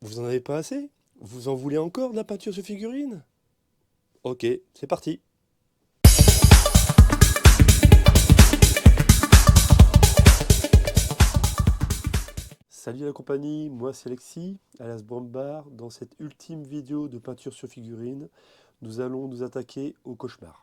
Vous en avez pas assez? Vous en voulez encore de la peinture sur figurine? Ok, c'est parti. Salut la compagnie, moi c'est Alexis, alias Brombar. Dans cette ultime vidéo de peinture sur figurine, nous allons nous attaquer au cauchemar.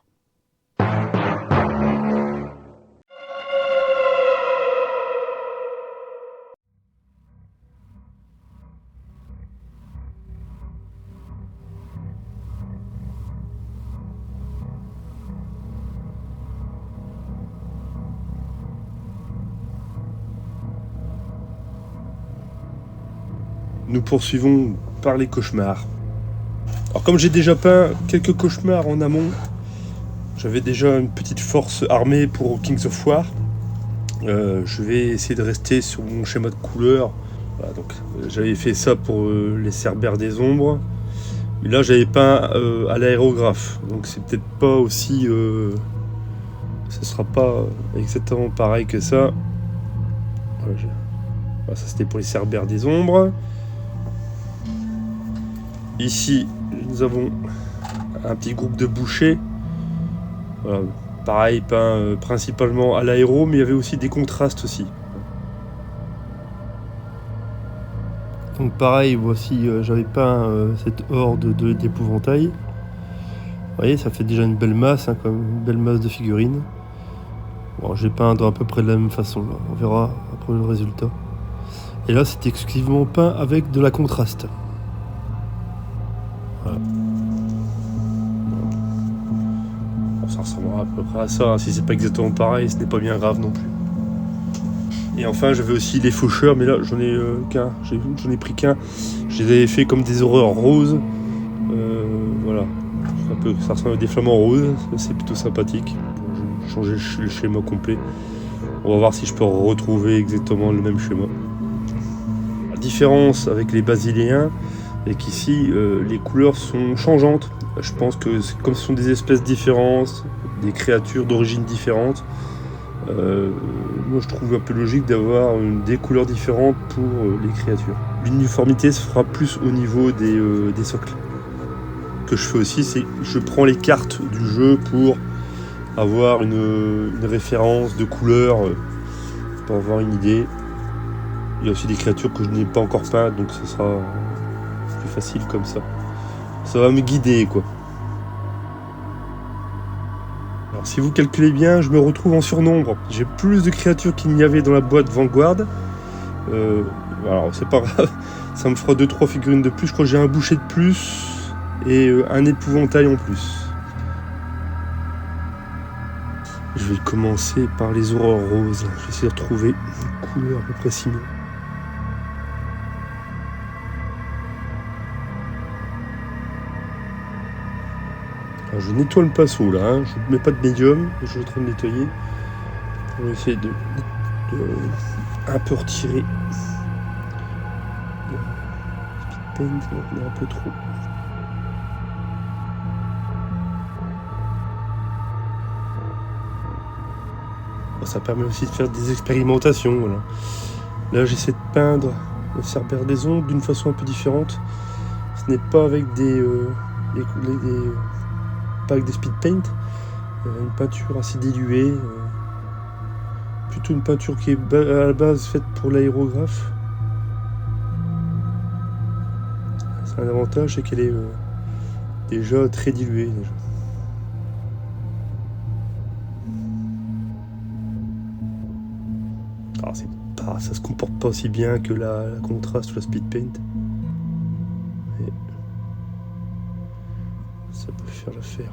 Nous poursuivons par les cauchemars. Alors comme j'ai déjà peint quelques cauchemars en amont, j'avais déjà une petite force armée pour Kings of War. Je vais essayer de rester sur mon schéma de couleur. Voilà, donc j'avais fait ça pour les Cerbères des Ombres. Mais là j'avais peint à l'aérographe. Donc c'est peut-être pas aussi... ce sera pas exactement pareil que ça. Voilà, voilà, ça c'était pour les Cerbères des Ombres. Ici nous avons un petit groupe de bouchers. Voilà, pareil, peint principalement à l'aéro, mais il y avait aussi des contrastes aussi. Donc pareil, voici, j'avais peint cette horde d'épouvantail. Vous voyez, ça fait déjà une belle masse, hein, comme une belle masse de figurines. Bon, j'ai peint à peu près de la même façon, là. On verra après le résultat. Et là, c'est exclusivement peint avec de la contraste. Voilà. Bon, ça ressemblera à peu près à ça, hein. Si c'est pas exactement pareil, ce n'est pas bien grave non plus. Et enfin, j'avais aussi les faucheurs, mais là, j'en ai qu'un. J'en ai pris qu'un. Je les avais fait comme des horreurs roses. Voilà. Ça ressemble à des flamants roses. C'est plutôt sympathique. Je vais changer le schéma complet. On va voir si je peux retrouver exactement le même schéma. La différence avec les basiléens est qu'ici, les couleurs sont changeantes. Je pense que comme ce sont des espèces différentes, des créatures d'origine différente, moi je trouve un peu logique d'avoir des couleurs différentes pour les créatures. L'uniformité se fera plus au niveau des socles. Ce que je fais aussi, c'est que je prends les cartes du jeu pour avoir une référence de couleur, pour avoir une idée. Il y a aussi des créatures que je n'ai pas encore peintes, donc ce sera plus facile comme ça. Ça va me guider, quoi. Alors si vous calculez bien, je me retrouve en surnombre. J'ai plus de créatures qu'il n'y avait dans la boîte Vanguard. Alors c'est pas grave, ça me fera 2-3 figurines de plus. Je crois que j'ai un boucher de plus et un épouvantail en plus. Je vais commencer par les aurores roses. Je vais essayer de retrouver une couleur à peu près similaire. Alors, je nettoie le pinceau là, hein. Je ne mets pas de médium, je suis en train de nettoyer pour essayer de un peu retirer le speed paint, on est un peu trop. Ça permet aussi de faire des expérimentations. Voilà. Là, j'essaie de peindre le Cerbère des Ombres d'une façon un peu différente. Ce n'est pas avec pas avec des speed paint, une peinture assez diluée, plutôt une peinture qui est à la base faite pour l'aérographe. C'est un avantage, c'est qu'elle est déjà très diluée. Déjà. Alors, ça se comporte pas aussi bien que la contraste ou la speed paint. Mais ça peut faire l'affaire.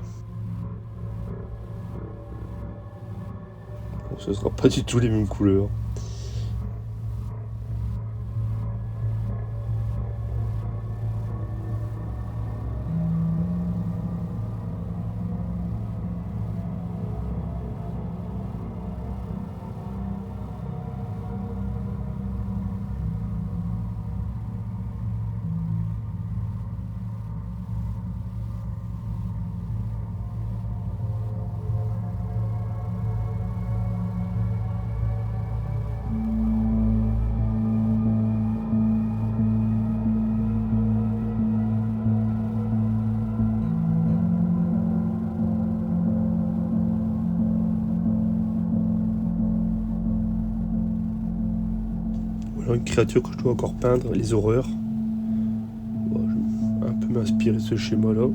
Bon, ce sera pas du tout les mêmes couleurs. une créature que je dois encore peindre, les horreurs. Bon, je vais un peu m'inspirer de ce schéma-là.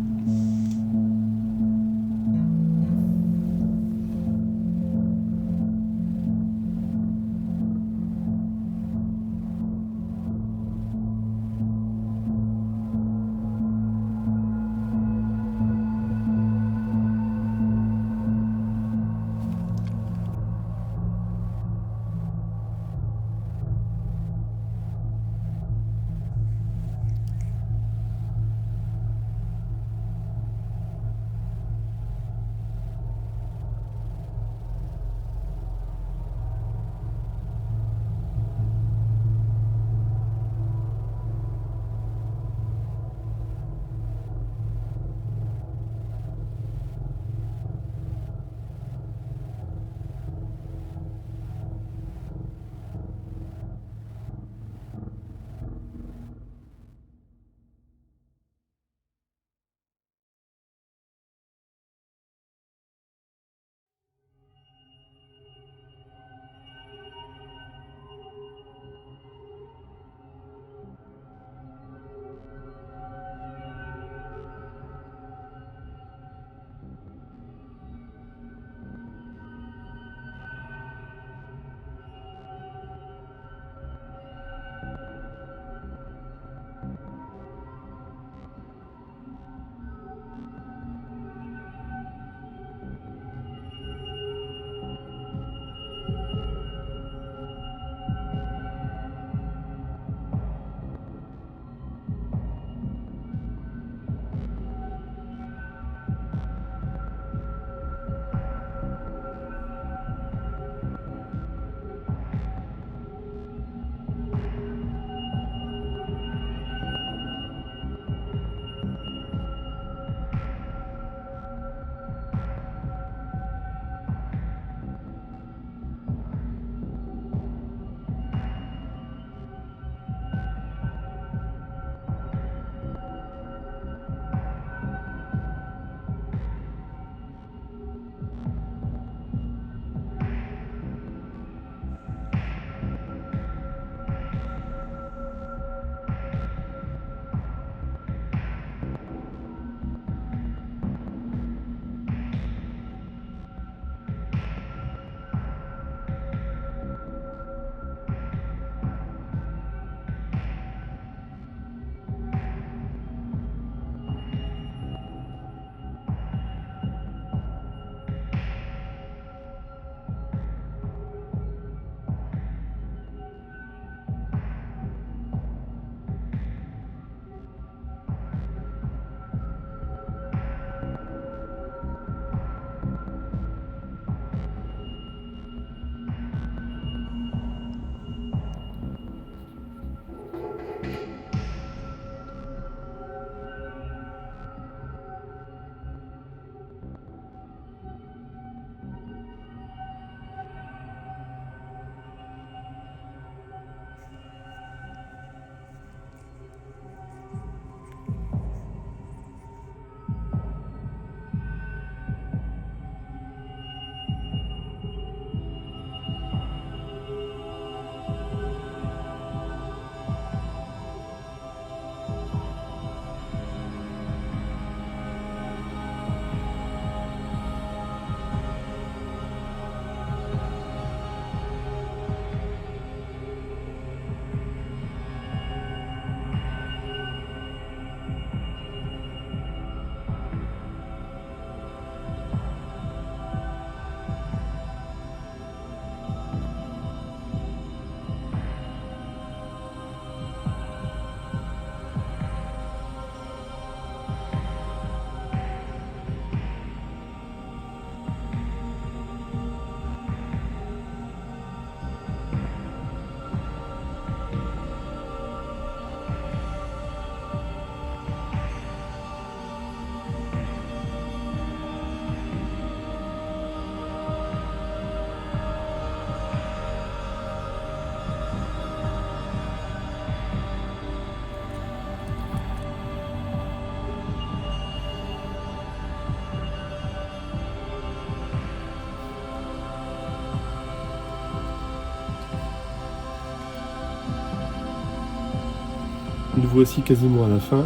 Nous voici quasiment à la fin.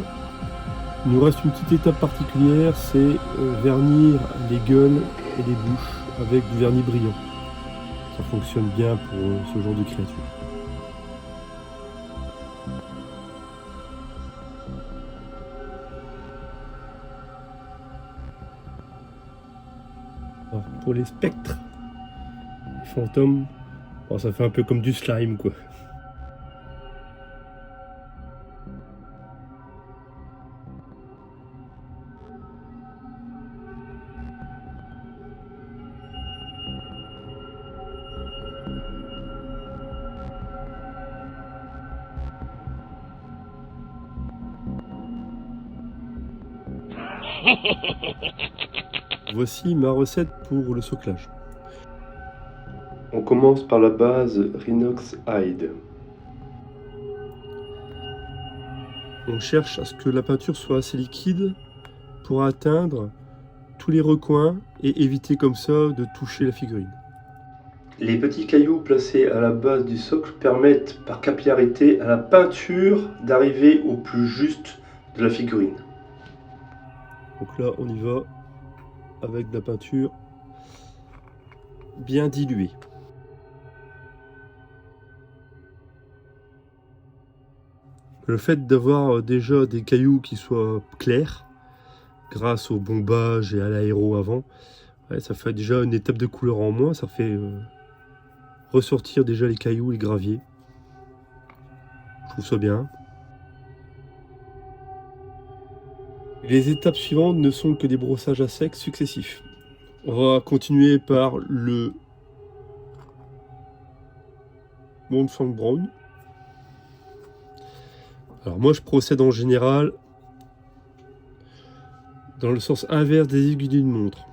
Il nous reste une petite étape particulière, c'est vernir les gueules et les bouches avec du vernis brillant. Ça fonctionne bien pour ce genre de créature. Alors, pour les spectres, les fantômes, bon, ça fait un peu comme du slime quoi. Voici ma recette pour le soclage. On commence par la base Rhinox Hide. On cherche à ce que la peinture soit assez liquide pour atteindre tous les recoins et éviter comme ça de toucher la figurine. Les petits cailloux placés à la base du socle permettent par capillarité à la peinture d'arriver au plus juste de la figurine. Donc là on y va avec de la peinture bien diluée. Le fait d'avoir déjà des cailloux qui soient clairs, grâce au bombage et à l'aéro avant, ouais, ça fait déjà une étape de couleur en moins, ça fait ressortir déjà les cailloux, les graviers. Je trouve ça bien. Les étapes suivantes ne sont que des brossages à sec successifs. On va continuer par le Montfang Brown. Alors moi je procède en général dans le sens inverse des aiguilles d'une montre.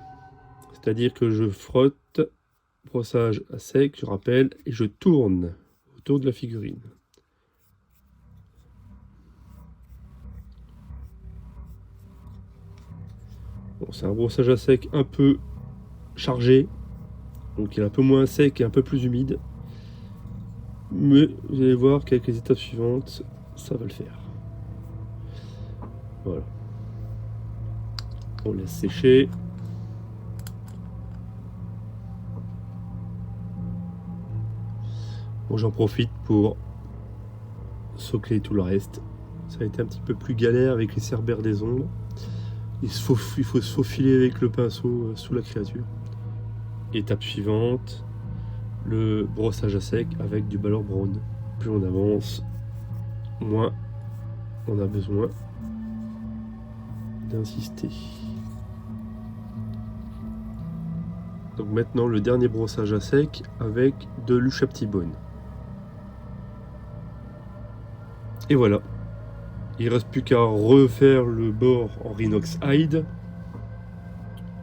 C'est-à-dire que je frotte, brossage à sec, je rappelle, et je tourne autour de la figurine. Bon, c'est un brossage à sec un peu chargé, donc il est un peu moins sec et un peu plus humide. Mais vous allez voir qu'avec les étapes suivantes, ça va le faire. Voilà. On laisse sécher. Bon, j'en profite pour socler tout le reste. Ça a été un petit peu plus galère avec les cerbères des ongles. Il faut se faufiler avec le pinceau sous la créature. Étape suivante, le brossage à sec avec du Balor Brown. Plus on avance, moins on a besoin d'insister. Donc maintenant le dernier brossage à sec avec de l'Ushaptibone. Et voilà. Il ne reste plus qu'à refaire le bord en Rhinox Hide.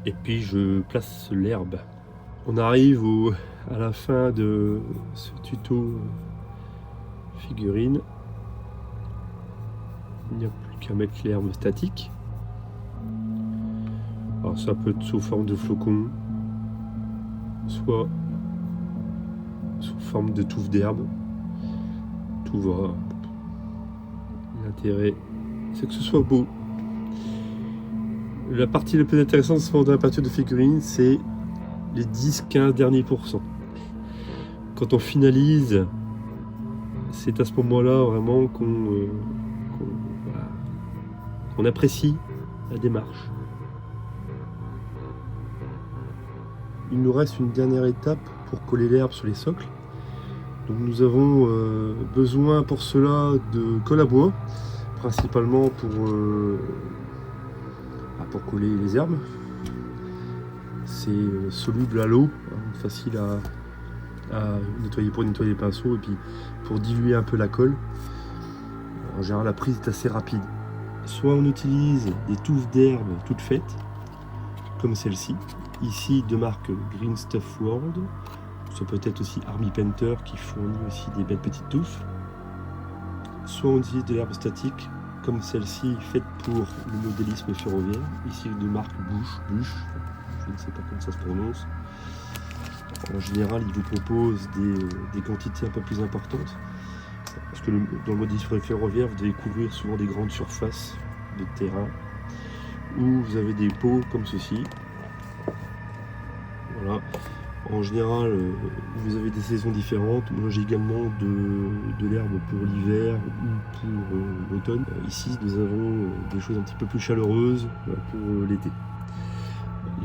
Et puis je place l'herbe. On arrive à la fin de ce tuto figurine. Il n'y a plus qu'à mettre l'herbe statique. Alors ça peut être sous forme de flocon, soit sous forme de touffe d'herbe. Tout va. L'intérêt, c'est que ce soit beau. La partie la plus intéressante de la peinture de figurine, c'est les 10-15 derniers pourcents. Quand on finalise, c'est à ce moment-là vraiment qu'on apprécie la démarche. Il nous reste une dernière étape pour coller l'herbe sur les socles. Donc nous avons besoin pour cela de colle à bois, principalement pour coller les herbes. C'est soluble à l'eau, facile à nettoyer pour nettoyer les pinceaux et puis pour diluer un peu la colle. En général la prise est assez rapide. Soit on utilise des touffes d'herbe toutes faites, comme celle-ci, ici de marque Green Stuff World. Ça peut être aussi Army Painter qui fournit aussi des belles petites touffes. Soit on utilise de l'herbe statique comme celle-ci faite pour le modélisme ferroviaire, ici de marque Bush, je ne sais pas comment ça se prononce. En général, il vous propose des quantités un peu plus importantes. Parce que dans le mode display ferroviaire, vous devez couvrir souvent des grandes surfaces de terrain où vous avez des pots comme ceci. Voilà. En général, vous avez des saisons différentes. Moi, j'ai également de l'herbe pour l'hiver ou pour l'automne. Ici, nous avons des choses un petit peu plus chaleureuses pour l'été.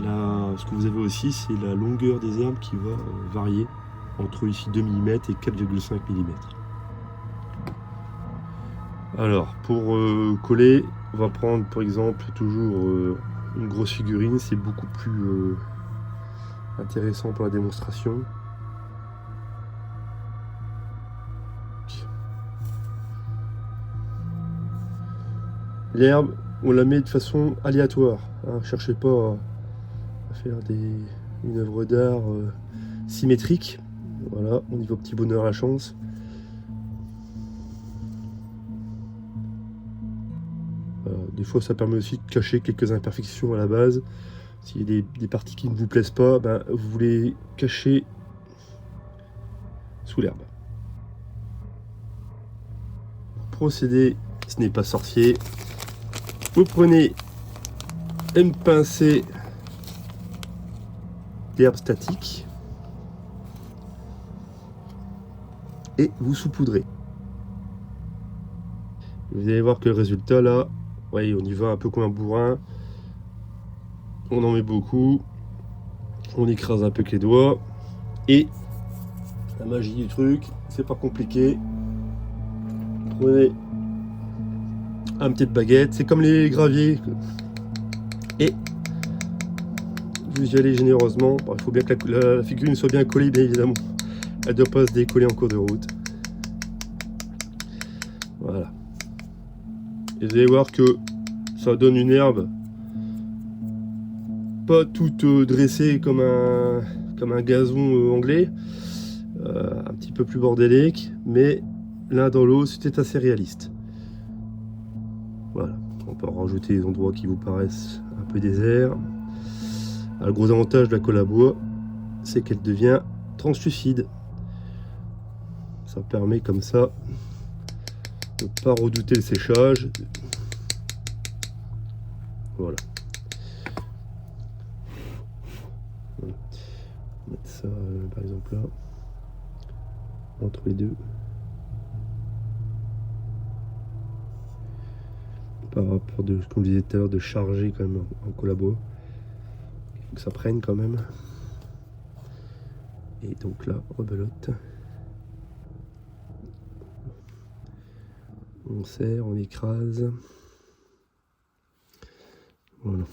Là, ce que vous avez aussi, c'est la longueur des herbes qui va varier entre ici 2 mm et 4,5 mm. Alors, pour coller, on va prendre par exemple toujours une grosse figurine. C'est beaucoup plus intéressant pour la démonstration. L'herbe, on la met de façon aléatoire. Hein. Cherchez pas à faire une œuvre d'art symétrique. Voilà, on y va au petit bonheur à la chance. Des fois, ça permet aussi de cacher quelques imperfections à la base. S'il y a des parties qui ne vous plaisent pas, ben, vous les cachez sous l'herbe. Procédé, ce n'est pas sorcier. Vous prenez une pincée d'herbe statique et vous saupoudrez. Vous allez voir que le résultat là, ouais, on y va un peu comme un bourrin. On en met beaucoup, on écrase un peu avec les doigts et la magie du truc, c'est pas compliqué. Prenez un petite baguette, c'est comme les graviers et vous y allez généreusement. Bon, il faut bien que la figurine soit bien collée, bien évidemment. Elle ne doit pas se décoller en cours de route. Voilà. Et vous allez voir que ça donne une herbe pas toute dressée comme un gazon anglais, un petit peu plus bordélique, mais l'un dans l'autre, c'était assez réaliste. Voilà, on peut en rajouter des endroits qui vous paraissent un peu déserts. Le gros avantage de la colle à bois, c'est qu'elle devient translucide. Ça permet comme ça de ne pas redouter le séchage. Voilà. Mettre ça par exemple là, entre les deux. Par rapport de, comme je disais tout à l'heure, de charger quand même en colle à bois. Il faut que ça prenne quand même. Et donc là, rebelote. On serre, on écrase. Voilà.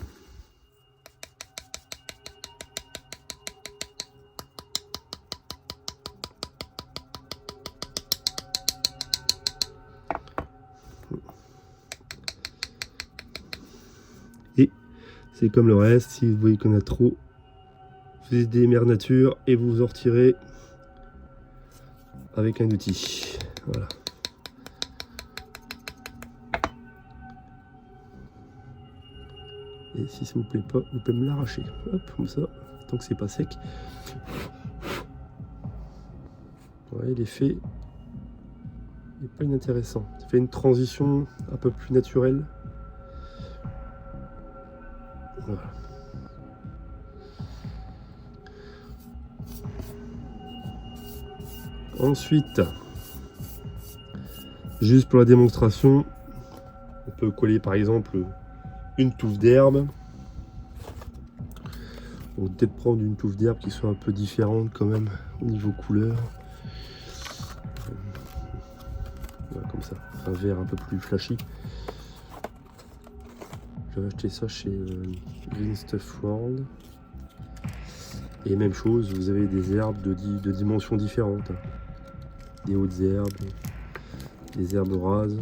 Et c'est comme le reste, si vous voyez qu'on a trop, vous faites des mères nature et vous en retirez avec un outil. Voilà. Et si ça vous plaît pas, vous pouvez me l'arracher. Hop, comme ça, tant que c'est pas sec. Ouais, l'effet n'est pas inintéressant. Ça fait une transition un peu plus naturelle. Voilà. Ensuite, juste pour la démonstration, on peut coller par exemple une touffe d'herbe. On va peut-être prendre une touffe d'herbe qui soit un peu différente quand même au niveau couleur. Voilà, comme ça, un vert un peu plus flashy. J'avais acheté ça chez Green Stuff World. Et même chose, vous avez des herbes de dimensions différentes. Des hautes herbes, des herbes rases.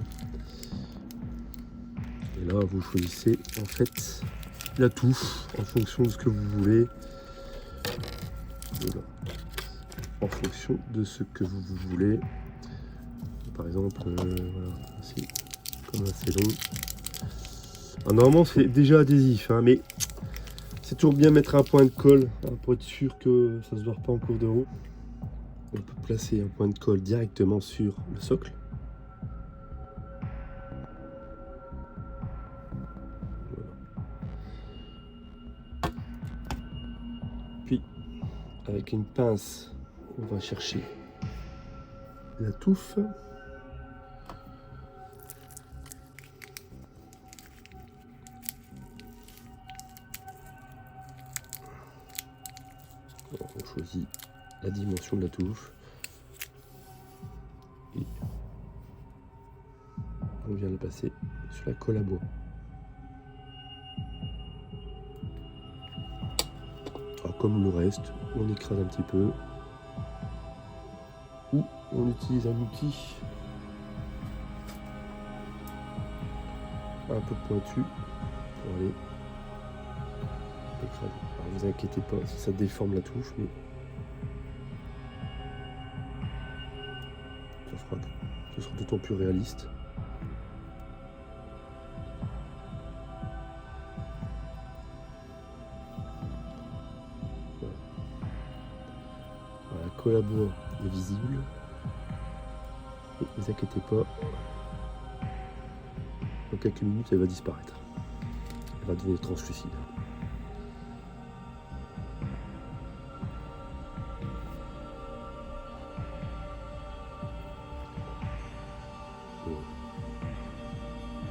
Et là, vous choisissez en fait la touffe en fonction de ce que vous voulez. Voilà. En fonction de ce que vous voulez. Par exemple, voilà, c'est comme assez long. Alors, normalement, c'est déjà adhésif, hein, mais c'est toujours bien mettre un point de colle hein, pour être sûr que ça ne se voit pas en cours de route. On peut placer un point de colle directement sur le socle. avec une pince, on va chercher la touffe. Alors, on choisit la dimension de la touffe et on vient le passer sur la colle à bois. Alors, comme le reste, on écrase un petit peu ou on utilise un outil un peu pointu pour aller écraser. Alors, ne vous inquiétez pas si ça déforme la touffe, mais ce sera d'autant plus réaliste. Voilà, la colle à bois est visible. Et ne vous inquiétez pas, dans quelques minutes, elle va disparaître. Elle va devenir translucide.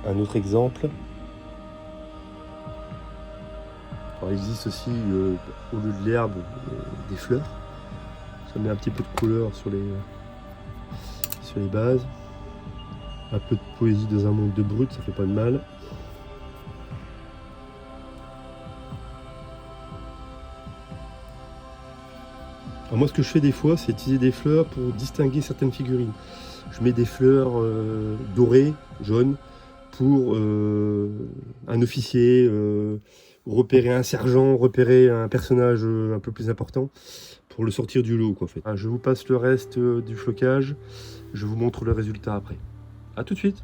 Un autre exemple. Alors, il existe aussi, au lieu de l'herbe, des fleurs. Ça met un petit peu de couleur sur les bases. Un peu de poésie dans un monde de brut, ça fait pas de mal. Alors moi, ce que je fais des fois, c'est utiliser des fleurs pour distinguer certaines figurines. Je mets des fleurs dorées, jaunes, pour un officier, repérer un sergent, repérer un personnage un peu plus important, pour le sortir du lot, quoi, en fait. Je vous passe le reste du flocage, je vous montre le résultat après. A tout de suite.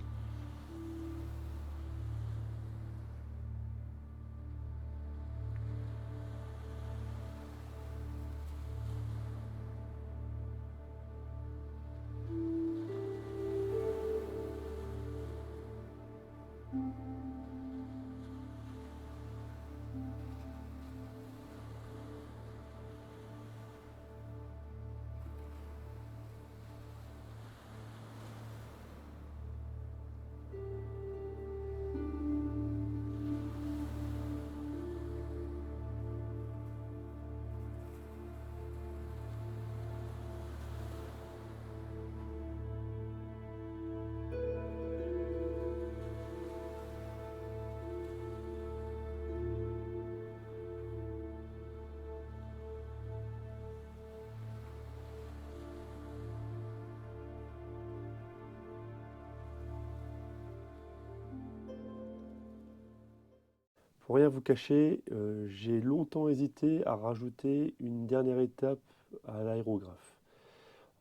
Pour rien vous cacher, j'ai longtemps hésité à rajouter une dernière étape à l'aérographe.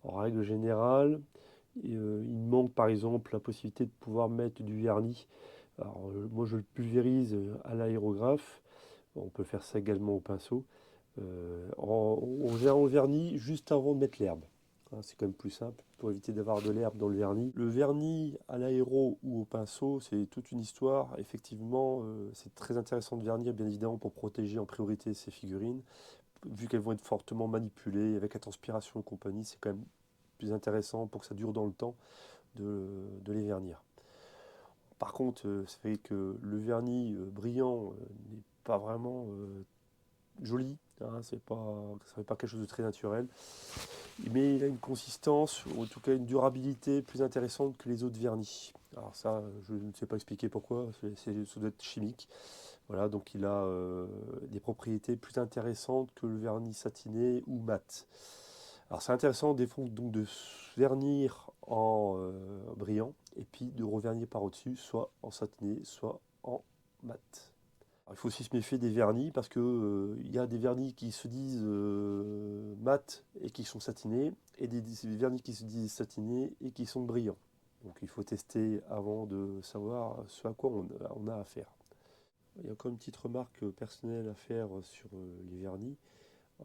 En règle générale, il me manque par exemple la possibilité de pouvoir mettre du vernis. Alors, moi je le pulvérise à l'aérographe. On peut faire ça également au pinceau. On vernis juste avant de mettre l'herbe. Hein, c'est quand même plus simple pour éviter d'avoir de l'herbe dans le vernis. Le vernis à l'aéro ou au pinceau, c'est toute une histoire. Effectivement, c'est très intéressant de vernir, bien évidemment, pour protéger en priorité ces figurines. Vu qu'elles vont être fortement manipulées avec la transpiration et compagnie, c'est quand même plus intéressant pour que ça dure dans le temps de les vernir. Par contre, c'est vrai que le vernis brillant n'est pas vraiment joli, hein, ça fait pas quelque chose de très naturel, mais il a une consistance, ou en tout cas une durabilité plus intéressante que les autres vernis. Alors ça, je ne sais pas expliquer pourquoi, ça doit être chimique. Voilà, donc il a des propriétés plus intéressantes que le vernis satiné ou mat. Alors c'est intéressant des fois donc de vernir en brillant et puis de revernir par au-dessus, soit en satiné, soit en mat. Alors, il faut aussi se méfier des vernis parce que il y a des vernis qui se disent mat et qui sont satinés et des vernis qui se disent satinés et qui sont brillants. Donc il faut tester avant de savoir ce à quoi on a affaire. Il y a encore une petite remarque personnelle à faire sur les vernis.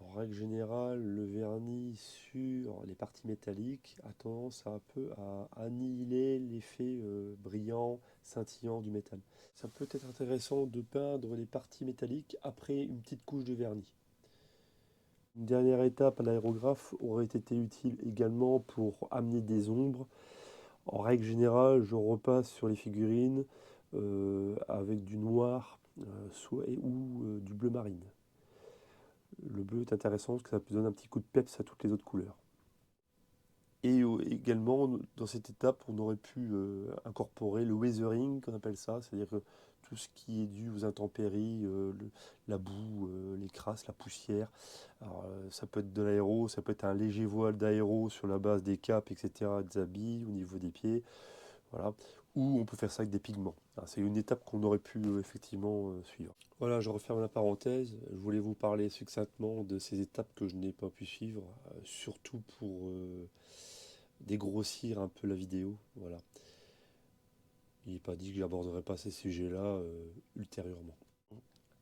En règle générale, le vernis sur les parties métalliques a tendance un peu à annihiler l'effet brillant, scintillant du métal. Ça peut être intéressant de peindre les parties métalliques après une petite couche de vernis. Une dernière étape à l'aérographe aurait été utile également pour amener des ombres. En règle générale, je repasse sur les figurines avec du noir ou du bleu marine. Le bleu est intéressant parce que ça peut donner un petit coup de peps à toutes les autres couleurs. Et également, dans cette étape, on aurait pu incorporer le weathering, qu'on appelle ça, c'est-à-dire que tout ce qui est dû aux intempéries, la boue, les crasses, la poussière. Alors, ça peut être de l'aéro, ça peut être un léger voile d'aéro sur la base des capes, etc., des habits, au niveau des pieds, voilà. Ou on peut faire ça avec des pigments. Alors, c'est une étape qu'on aurait pu effectivement suivre. Voilà, je referme la parenthèse. Je voulais vous parler succinctement de ces étapes que je n'ai pas pu suivre, surtout pour dégrossir un peu la vidéo. Voilà. Il n'est pas dit que j'aborderai pas ces sujets-là ultérieurement.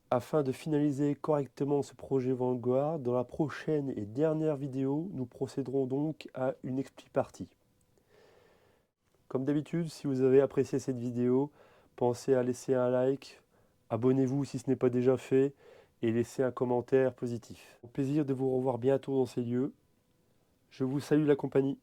Afin de finaliser correctement ce projet Vanguard, dans la prochaine et dernière vidéo, nous procéderons donc à une expli-partie. Comme d'habitude, si vous avez apprécié cette vidéo, pensez à laisser un like, abonnez-vous si ce n'est pas déjà fait, et laissez un commentaire positif. Au plaisir de vous revoir bientôt dans ces lieux. Je vous salue la compagnie.